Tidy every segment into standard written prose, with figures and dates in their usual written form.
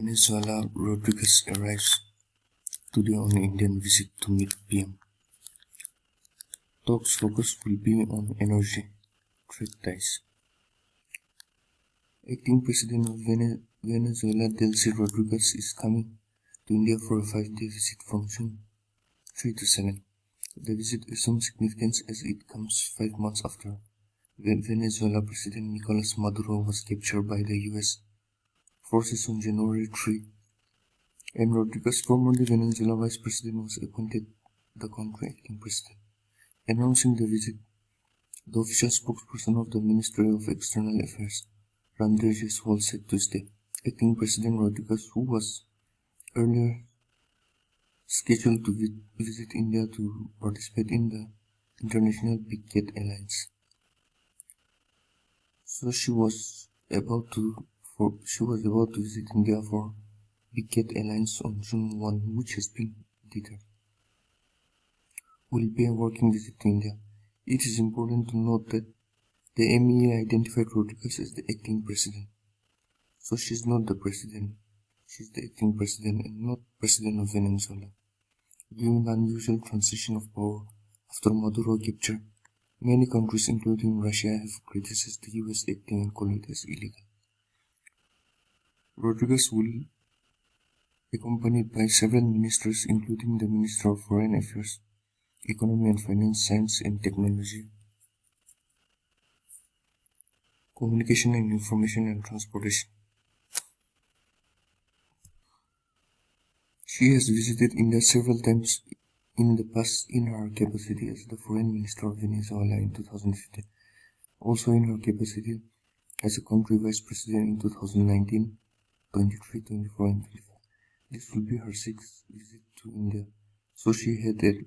Venezuela Rodriguez arrives today on Indian visit to meet PM. Talks focus will be on energy, trade ties. Acting President of Venezuela Delcy Rodriguez is coming to India for a 5-day visit from June 3 to 7. The visit assumes significance as it comes 5 months after Venezuela President Nicolas Maduro was captured by the US forces on January 3, and Rodriguez, formerly Venezuela Vice President, was appointed the country acting president. Announcing the visit, the official spokesperson of the Ministry of External Affairs, Ramdej Jaiswal, said Tuesday, acting President Rodriguez, who was earlier scheduled to visit India to participate in the International Big Cat Alliance. So she was about to visit India for Big Cat Alliance on June 1, which has been delayed. Will be a working visit to India. It is important to note that the MEA identified Rodriguez as the acting president. So she's not the president. She's the acting president and not president of Venezuela. During the unusual transition of power after Maduro capture, many countries including Russia have criticized the US acting and called it as illegal. Rodriguez will be accompanied by several ministers including the Minister of Foreign Affairs, Economy and Finance, Science and Technology, Communication and Information and Transportation. She has visited India several times in the past in her capacity as the Foreign Minister of Venezuela in 2015, also in her capacity as a country Vice President in 2019, 23, 24 and 25. This will be her 6th visit to India, so she had a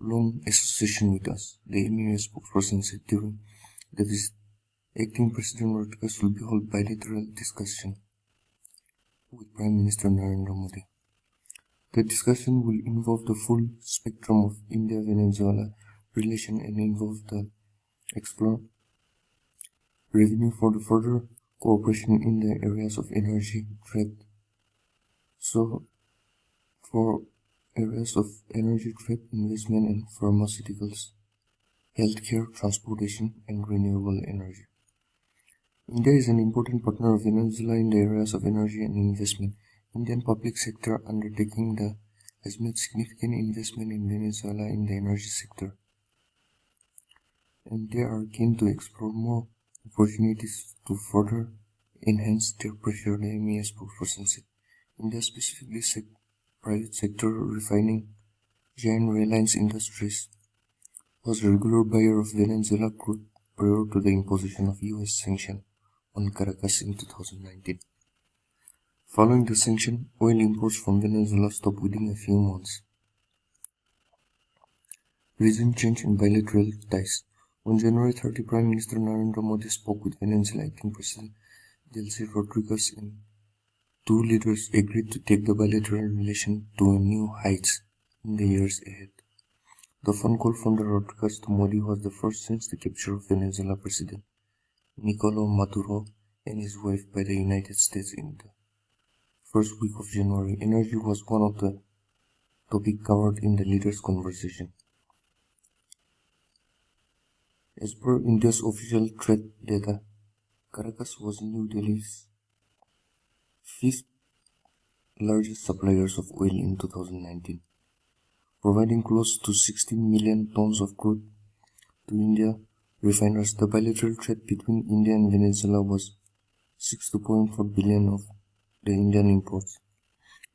long association with us, the MEA spokesperson said during the visit. Acting President Rodriguez will be hold bilateral discussion with Prime Minister Narendra Modi. The discussion will involve the full spectrum of India-Venezuela relation and involve the explore revenue for the further cooperation in the areas of energy, trade. So, for areas of energy, trade, investment and pharmaceuticals, healthcare, transportation and renewable energy. India is an important partner of Venezuela in the areas of energy and investment. Indian public sector undertaking has made significant investment in Venezuela in the energy sector, and they are keen to explore more opportunities to further enhance their pressure, the MEA spokesperson said. India, specifically private sector refining giant Reliance Industries, was a regular buyer of Venezuela crude prior to the imposition of US sanction on Caracas in 2019. Following the sanction, oil imports from Venezuela stopped within a few months. Recent change in bilateral ties. On January 30, Prime Minister Narendra Modi spoke with Venezuela acting President Delcy Rodriguez, and two leaders agreed to take the bilateral relation to new heights in the years ahead. The phone call from the Rodriguez to Modi was the first since the capture of Venezuela President Nicolas Maduro and his wife by the United States in the first week of January. Energy was one of the topics covered in the leaders' conversation. As per India's official trade data, Caracas was New Delhi's 5th largest suppliers of oil in 2019, providing close to 16 million tons of crude to India refiners. The bilateral trade between India and Venezuela was 62.4 billion of the Indian imports,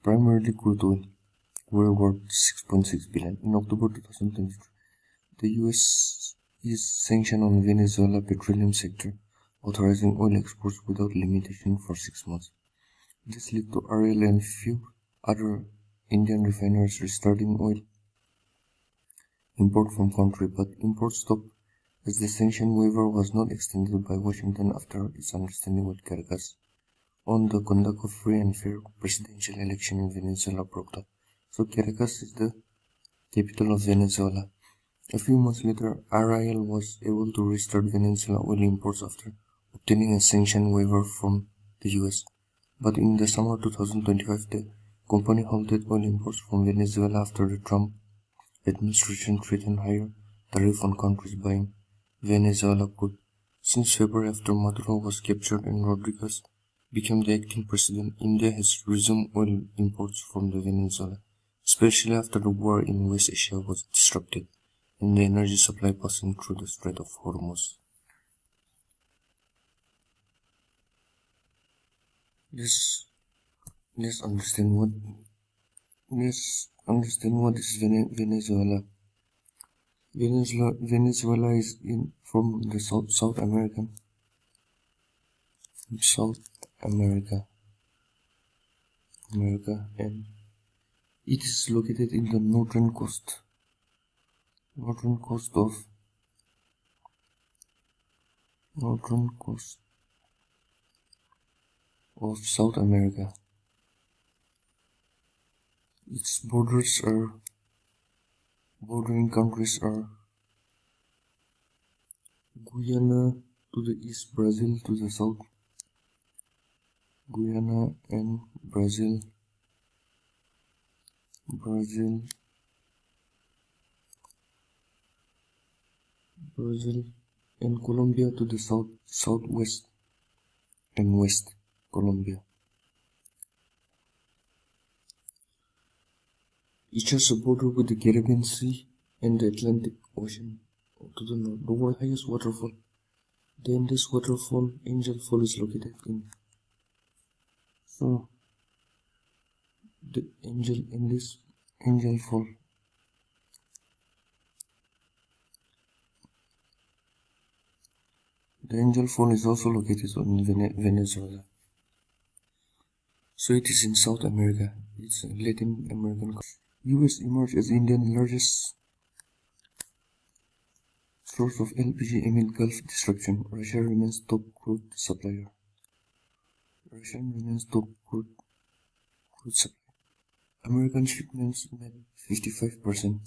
primarily crude oil, were worth 6.6 billion. In October 2023, the US eased sanctions on Venezuela petroleum sector, authorizing oil exports without limitation for 6 months. This led to RL and few other Indian refiners restarting oil import from country, but imports stopped as the sanction waiver was not extended by Washington after its understanding with Caracas on the conduct of free and fair presidential election in Venezuela broke down. So Caracas is the capital of Venezuela. A few months later, RIL was able to restart Venezuela oil imports after obtaining a sanction waiver from the US. But in the summer 2025, the company halted oil imports from Venezuela after the Trump administration threatened higher tariff on countries buying Venezuela crude. Since February, after Maduro was captured and Rodriguez became the acting president, India has resumed oil imports from the Venezuela, especially after the war in West Asia was disrupted and the energy supply passing through the Strait of Hormuz. Let's understand what is Venezuela. Venezuela is from the South America, and it is located in the northern coast of South America. Its bordering countries are Guyana to the east, Brazil to the south. Guyana and Brazil and Colombia to the southwest and west. Colombia. Each has a border with the Caribbean Sea and the Atlantic Ocean to the north. The world's highest waterfall, the Andes waterfall, Angel Fall, is located in. So, the Angel Fall. The Angel Fall is also located in Venezuela. So it is in South America. It's a Latin American country. US emerged as India's largest source of LPG amid Gulf disruption. Russia remains top crude supplier. American shipments made 55%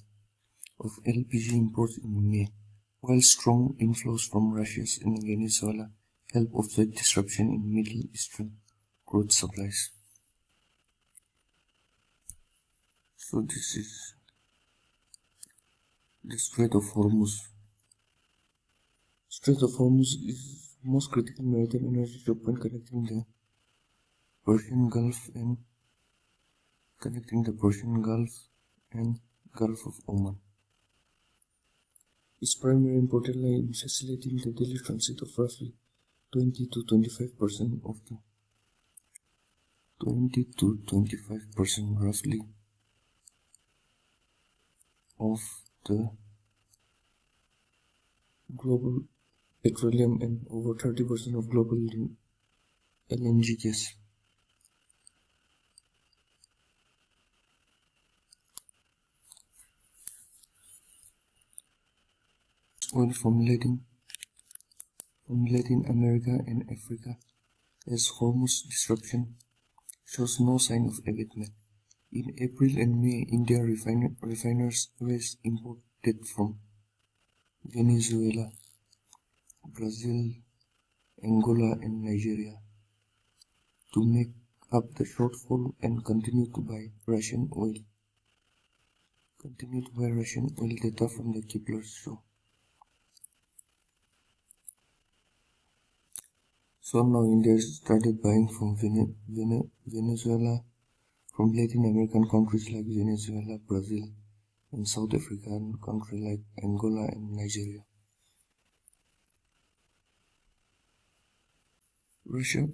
of LPG imports in May, while strong inflows from Russia and Venezuela help offset disruption in Middle Eastern crude supplies. So this is the Strait of Hormuz. Strait of Hormuz is most critical maritime energy choke point connecting the Persian Gulf and Gulf of Oman. Its primary important line in facilitating the daily transit of roughly 20 to 25% roughly of the global petroleum and over 30% of global LNG gas. Oil from Latin America and Africa, as Hormuz disruption shows no sign of abatement. In April and May, India refiners raised imported from Venezuela, Brazil, Angola and Nigeria to make up the shortfall and continue to buy Russian oil. Data from the Kepler show. So now India started buying from Venezuela, from Latin American countries like Venezuela, Brazil, and South African countries like Angola and Nigeria. Russia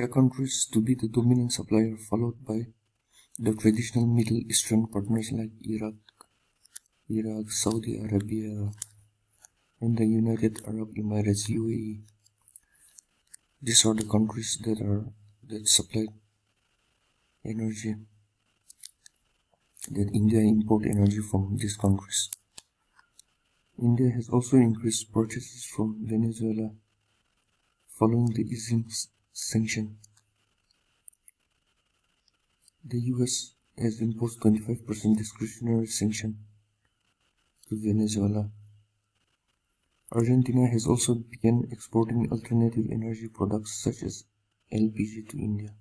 continues to be the dominant supplier, followed by the traditional Middle Eastern partners like Iraq, Saudi Arabia, and the United Arab Emirates (UAE). These are the countries that supply energy, that India import energy from these countries. India has also increased purchases from Venezuela following the easing sanction. The US has imposed 25% discretionary sanction to Venezuela. Argentina has also begun exporting alternative energy products such as LPG to India.